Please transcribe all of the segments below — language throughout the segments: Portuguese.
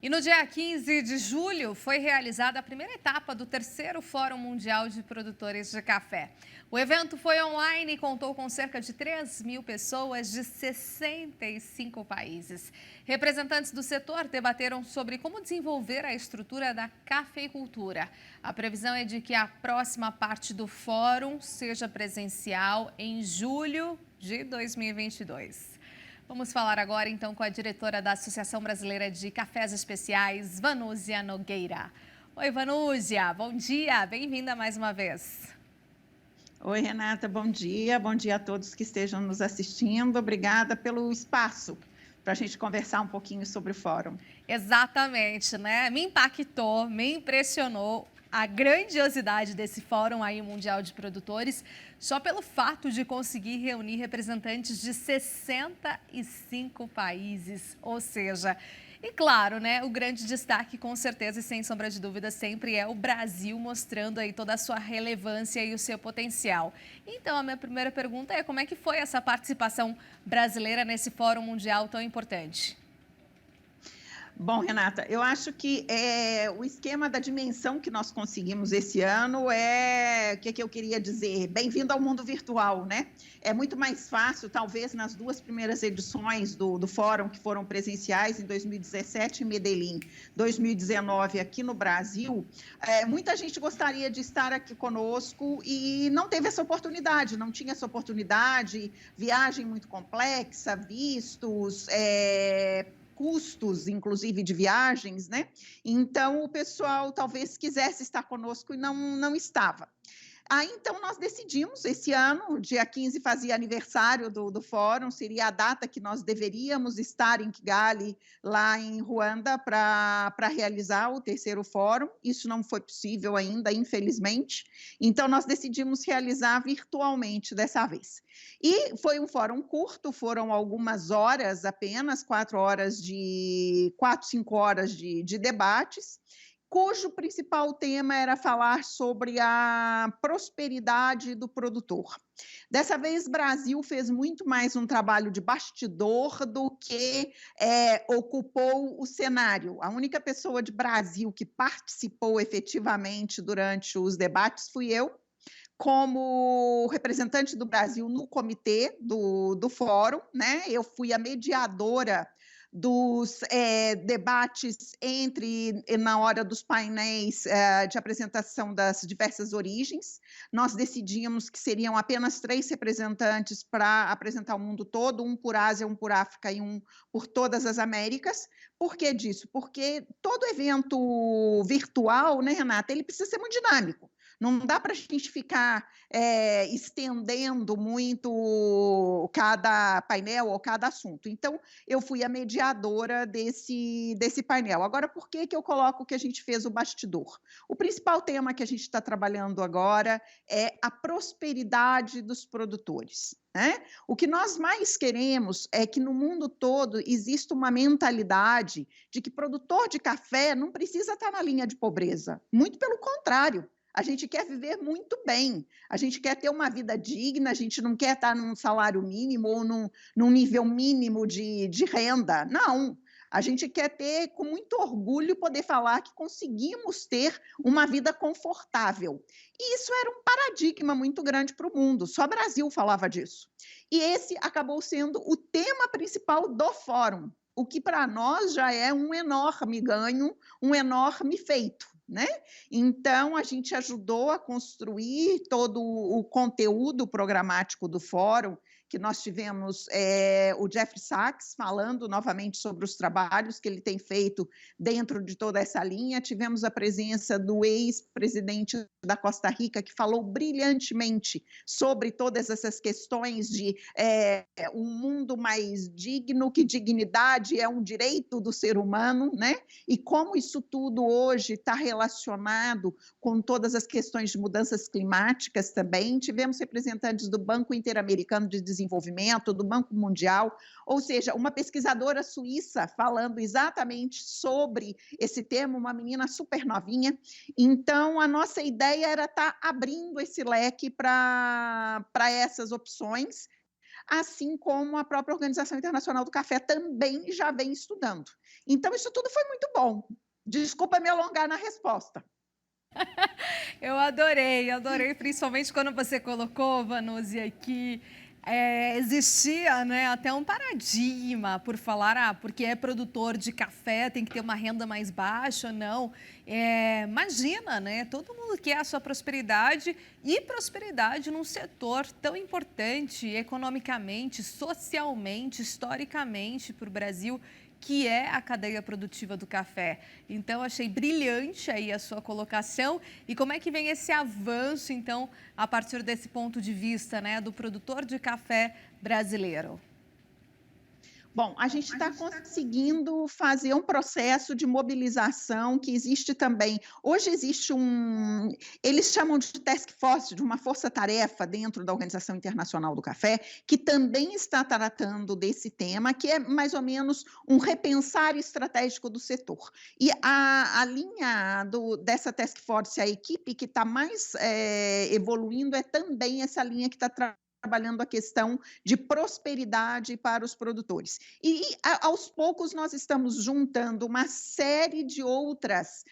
E no dia 15 de julho foi realizada a primeira etapa do terceiro Fórum Mundial de Produtores de Café. O evento foi online e contou com cerca de 3.000 pessoas de 65 países. Representantes do setor debateram sobre como desenvolver a estrutura da cafeicultura. A previsão é de que a próxima parte do fórum seja presencial em julho de 2022. Vamos falar agora, então, com a diretora da Associação Brasileira de Cafés Especiais, Vanúzia Nogueira. Oi, Vanúzia, bom dia, bem-vinda mais uma vez. Oi, Renata, bom dia a todos que estejam nos assistindo. Obrigada pelo espaço para a gente conversar um pouquinho sobre o fórum. Exatamente, né? Me impactou, me impressionou a grandiosidade desse fórum aí mundial de produtores, só pelo fato de conseguir reunir representantes de 65 países, ou seja, e claro, né, o grande destaque com certeza e sem sombra de dúvida sempre é o Brasil mostrando aí toda a sua relevância e o seu potencial. Então a minha primeira pergunta é como é que foi essa participação brasileira nesse fórum mundial tão importante? Bom, Renata, eu acho que o esquema da dimensão que nós conseguimos esse ano o que eu queria dizer? Bem-vindo ao mundo virtual, né? É muito mais fácil, talvez, nas duas primeiras edições do fórum, que foram presenciais em 2017 em Medellín, 2019 aqui no Brasil, muita gente gostaria de estar aqui conosco e não teve essa oportunidade, não tinha essa oportunidade, viagem muito complexa, vistos, custos, inclusive, de viagens, né? Então, o pessoal talvez quisesse estar conosco e não estava. Aí, então, nós decidimos, esse ano, dia 15 fazia aniversário do fórum, seria a data que nós deveríamos estar em Kigali, lá em Ruanda, para realizar o terceiro fórum. Isso não foi possível ainda, infelizmente. Então, nós decidimos realizar virtualmente dessa vez. E foi um fórum curto, foram algumas horas apenas, 5 horas de debates, cujo principal tema era falar sobre a prosperidade do produtor. Dessa vez, o Brasil fez muito mais um trabalho de bastidor do que ocupou o cenário. A única pessoa de Brasil que participou efetivamente durante os debates fui eu, como representante do Brasil no comitê do fórum, né? Eu fui a mediadora dos debates na hora dos painéis de apresentação das diversas origens. Nós decidimos que seriam apenas 3 representantes para apresentar o mundo todo, um por Ásia, um por África e um por todas as Américas. Por que disso? Porque todo evento virtual, né, Renata, ele precisa ser muito dinâmico. Não dá para a gente ficar estendendo muito cada painel ou cada assunto. Então, eu fui a mediadora desse painel. Agora, por que eu coloco que a gente fez o bastidor? O principal tema que a gente está trabalhando agora é a prosperidade dos produtores. Né? O que nós mais queremos é que no mundo todo exista uma mentalidade de que produtor de café não precisa estar na linha de pobreza. Muito pelo contrário. A gente quer viver muito bem, a gente quer ter uma vida digna, a gente não quer estar num salário mínimo ou num nível mínimo de renda. Não, a gente quer ter, com muito orgulho, poder falar que conseguimos ter uma vida confortável. E isso era um paradigma muito grande para o mundo, só o Brasil falava disso. E esse acabou sendo o tema principal do fórum, o que para nós já é um enorme ganho, um enorme feito. Né? Então, a gente ajudou a construir todo o conteúdo programático do fórum, que nós tivemos o Jeffrey Sachs falando novamente sobre os trabalhos que ele tem feito dentro de toda essa linha. Tivemos a presença do ex-presidente da Costa Rica, que falou brilhantemente sobre todas essas questões de um mundo mais digno, que dignidade é um direito do ser humano, né? E como isso tudo hoje está relacionado com todas as questões de mudanças climáticas também. Tivemos representantes do Banco Interamericano de Desenvolvimento, do Banco Mundial, ou seja, uma pesquisadora suíça falando exatamente sobre esse tema, uma menina super novinha. Então, a nossa ideia era estar abrindo esse leque para essas opções. assim como a própria Organização Internacional do Café também já vem estudando. Então, isso tudo foi muito bom. Desculpa me alongar na resposta. Eu adorei, principalmente quando você colocou, Vanuzi, que existia, né, até um paradigma por falar, porque é produtor de café, tem que ter uma renda mais baixa, não. Imagina, né, todo mundo quer a sua prosperidade e prosperidade num setor tão importante economicamente, socialmente, historicamente para o Brasil, que é a cadeia produtiva do café. Então, achei brilhante aí a sua colocação. E como é que vem esse avanço, então, a partir desse ponto de vista, né, do produtor de café brasileiro? Bom, a gente está conseguindo fazer um processo de mobilização que existe também. Hoje existe eles chamam de task force, de uma força-tarefa dentro da Organização Internacional do Café, que também está tratando desse tema, que é mais ou menos um repensar estratégico do setor. E a linha dessa task force, a equipe que está mais evoluindo é também essa linha que está trabalhando a questão de prosperidade para os produtores. E, aos poucos, nós estamos juntando uma série de outras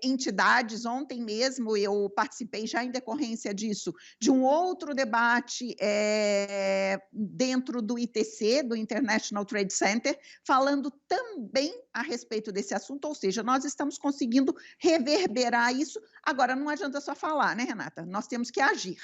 entidades. Ontem mesmo eu participei, já em decorrência disso, de um outro debate dentro do ITC, do International Trade Center, falando também a respeito desse assunto, ou seja, nós estamos conseguindo reverberar isso. Agora, não adianta só falar, né, Renata? Nós temos que agir.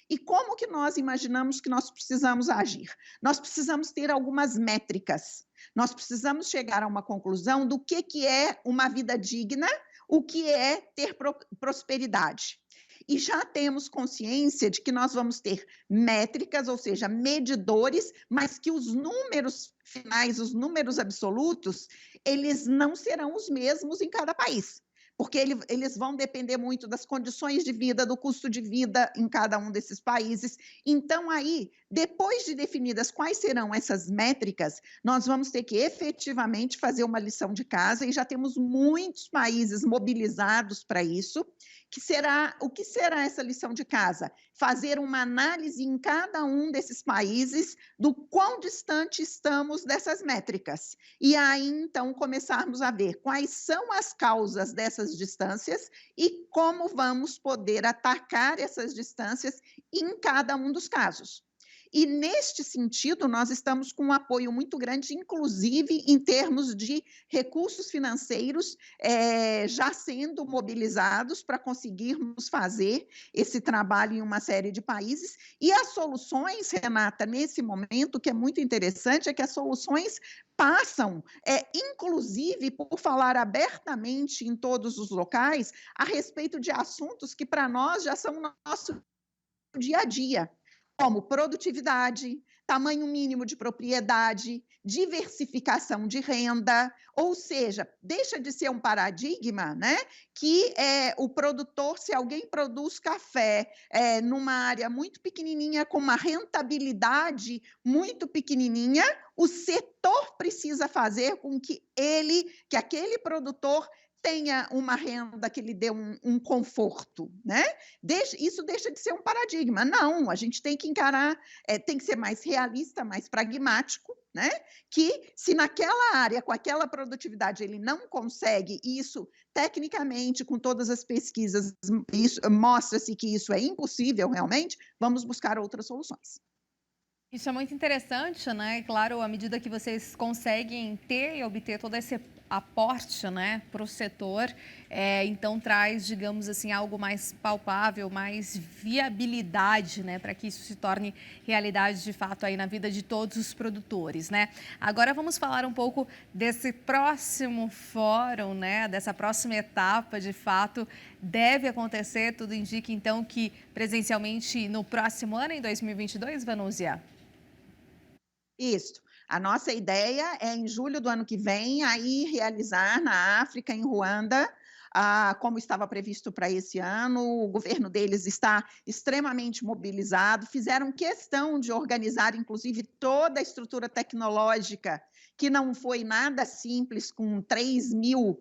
E como que nós imaginamos que nós precisamos agir? Nós precisamos ter algumas métricas. Nós precisamos chegar a uma conclusão do que é uma vida digna, o que é ter prosperidade. E já temos consciência de que nós vamos ter métricas, ou seja, medidores, mas que os números finais, os números absolutos, eles não serão os mesmos em cada país, porque eles vão depender muito das condições de vida, do custo de vida em cada um desses países. Então, aí, depois de definidas quais serão essas métricas, nós vamos ter que efetivamente fazer uma lição de casa, e já temos muitos países mobilizados para isso. O que será essa lição de casa? Fazer uma análise em cada um desses países do quão distante estamos dessas métricas. E aí, então, começarmos a ver quais são as causas dessas distâncias e como vamos poder atacar essas distâncias em cada um dos casos. E, neste sentido, nós estamos com um apoio muito grande, inclusive em termos de recursos financeiros já sendo mobilizados para conseguirmos fazer esse trabalho em uma série de países. E as soluções, Renata, nesse momento, que é muito interessante, é que as soluções passam, inclusive, por falar abertamente em todos os locais a respeito de assuntos que, para nós, já são nosso dia a dia, como produtividade, tamanho mínimo de propriedade, diversificação de renda, ou seja, deixa de ser um paradigma, né, que o produtor, se alguém produz café numa área muito pequenininha, com uma rentabilidade muito pequenininha, o setor precisa fazer com que aquele produtor tenha uma renda que lhe dê um conforto, né? Isso deixa de ser um paradigma. Não, a gente tem que encarar, tem que ser mais realista, mais pragmático, né? Que se naquela área, com aquela produtividade, ele não consegue isso, tecnicamente, com todas as pesquisas, mostra-se que isso é impossível realmente, vamos buscar outras soluções. Isso é muito interessante, né? E claro, à medida que vocês conseguem ter e obter todo esse aporte, né, para o setor, então traz, digamos assim, algo mais palpável, mais viabilidade, né, para que isso se torne realidade de fato aí na vida de todos os produtores, né? Agora vamos falar um pouco desse próximo fórum, né, dessa próxima etapa, de fato, deve acontecer, tudo indica então que presencialmente no próximo ano, em 2022, Vanúzia? Isso. A nossa ideia é, em julho do ano que vem, aí realizar na África, em Ruanda, como estava previsto para esse ano. O governo deles está extremamente mobilizado, fizeram questão de organizar, inclusive, toda a estrutura tecnológica, que não foi nada simples, com 3.000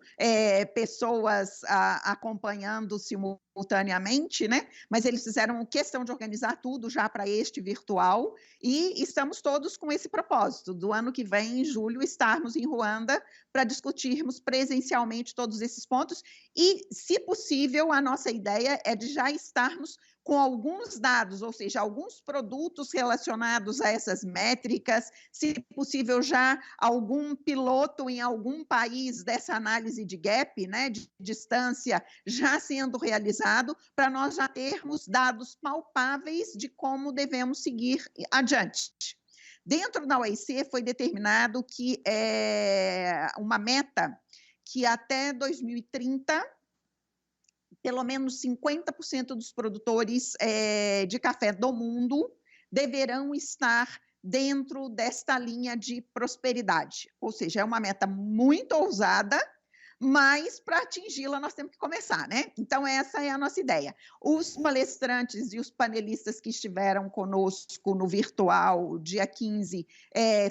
pessoas acompanhando simultâneamente simultaneamente, né? Mas eles fizeram questão de organizar tudo já para este virtual e estamos todos com esse propósito, do ano que vem, em julho, estarmos em Ruanda para discutirmos presencialmente todos esses pontos e, se possível, a nossa ideia é de já estarmos com alguns dados, ou seja, alguns produtos relacionados a essas métricas, se possível já algum piloto em algum país dessa análise de gap, né, de distância, já sendo realizado, para nós já termos dados palpáveis de como devemos seguir adiante. Dentro da OIC foi determinado que uma meta que até 2030 pelo menos 50% dos produtores de café do mundo deverão estar dentro desta linha de prosperidade. Ou seja, é uma meta muito ousada, mas para atingi-la nós temos que começar, né? Então essa é a nossa ideia. Os palestrantes e os panelistas que estiveram conosco no virtual, dia 15,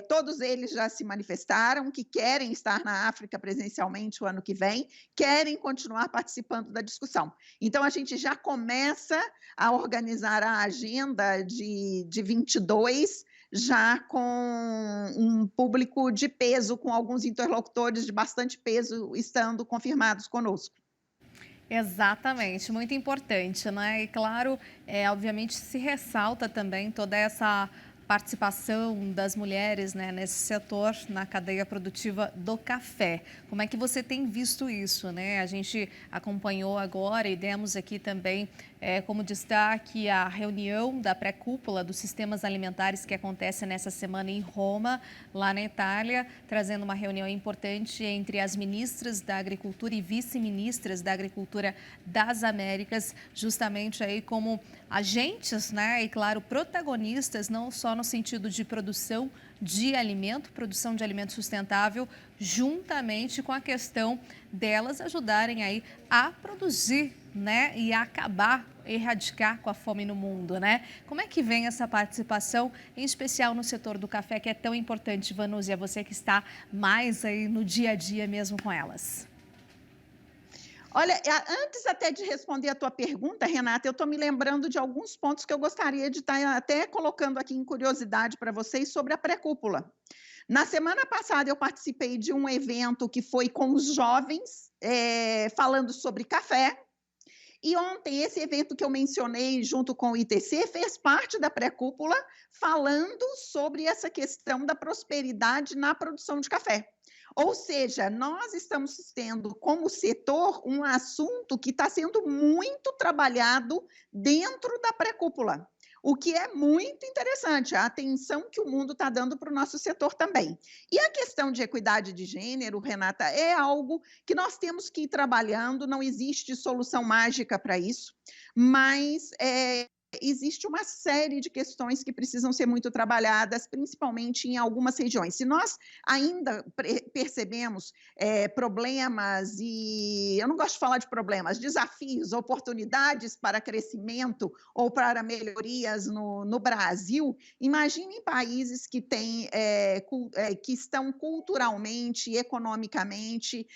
todos eles já se manifestaram que querem estar na África presencialmente o ano que vem, querem continuar participando da discussão. Então a gente já começa a organizar a agenda de 22, já com um público de peso, com alguns interlocutores de bastante peso estando confirmados conosco. Exatamente, muito importante, né? E claro, obviamente se ressalta também toda essa participação das mulheres, né, nesse setor, na cadeia produtiva do café. Como é que você tem visto isso, né? A gente acompanhou agora e demos aqui também como destaque a reunião da pré-cúpula dos sistemas alimentares que acontece nessa semana em Roma, lá na Itália, trazendo uma reunião importante entre as ministras da Agricultura e vice-ministras da Agricultura das Américas, justamente aí como agentes, né, e claro, protagonistas, não só no sentido de produção de alimento sustentável, juntamente com a questão delas ajudarem aí a produzir, né, e a acabar, erradicar com a fome no mundo, né? Como é que vem essa participação, em especial no setor do café, que é tão importante, Vanúzia, você que está mais aí no dia a dia mesmo com elas? Olha, antes até de responder a tua pergunta, Renata, eu estou me lembrando de alguns pontos que eu gostaria de estar até colocando aqui em curiosidade para vocês sobre a pré-cúpula. Na semana passada, eu participei de um evento que foi com os jovens, falando sobre café. E ontem, esse evento que eu mencionei junto com o ITC fez parte da pré-cúpula, falando sobre essa questão da prosperidade na produção de café. Ou seja, nós estamos tendo como setor um assunto que está sendo muito trabalhado dentro da pré-cúpula, o que é muito interessante, a atenção que o mundo está dando para o nosso setor também. E a questão de equidade de gênero, Renata, é algo que nós temos que ir trabalhando, não existe solução mágica para isso, mas existe uma série de questões que precisam ser muito trabalhadas, principalmente em algumas regiões. Se nós ainda percebemos problemas, e eu não gosto de falar de problemas, desafios, oportunidades para crescimento ou para melhorias no Brasil, imagine países que têm, que estão culturalmente e economicamente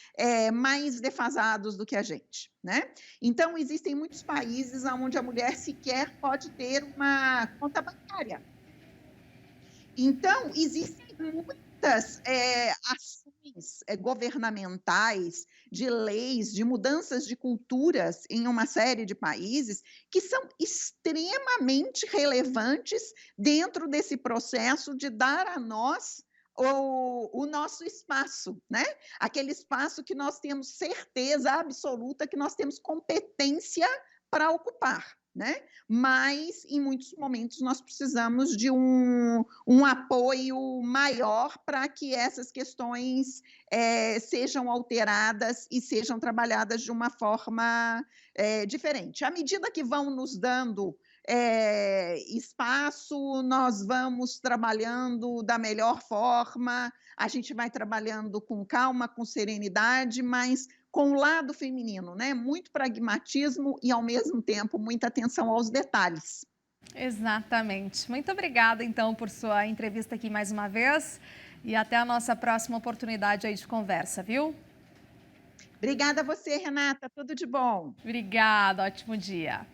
mais defasados do que a gente, né? Então, existem muitos países onde a mulher sequer pode ter uma conta bancária. Então, existem muitas ações governamentais, de leis, de mudanças de culturas em uma série de países que são extremamente relevantes dentro desse processo de dar a nós o nosso espaço, né? Aquele espaço que nós temos certeza absoluta que nós temos competência para ocupar, né? Mas, em muitos momentos, nós precisamos de um apoio maior para que essas questões sejam alteradas e sejam trabalhadas de uma forma diferente. À medida que vão nos dando espaço, nós vamos trabalhando da melhor forma, a gente vai trabalhando com calma, com serenidade, mas com o lado feminino, né? Muito pragmatismo e, ao mesmo tempo, muita atenção aos detalhes. Exatamente. Muito obrigada, então, por sua entrevista aqui mais uma vez e até a nossa próxima oportunidade aí de conversa, viu? Obrigada a você, Renata. Tudo de bom. Obrigada, ótimo dia.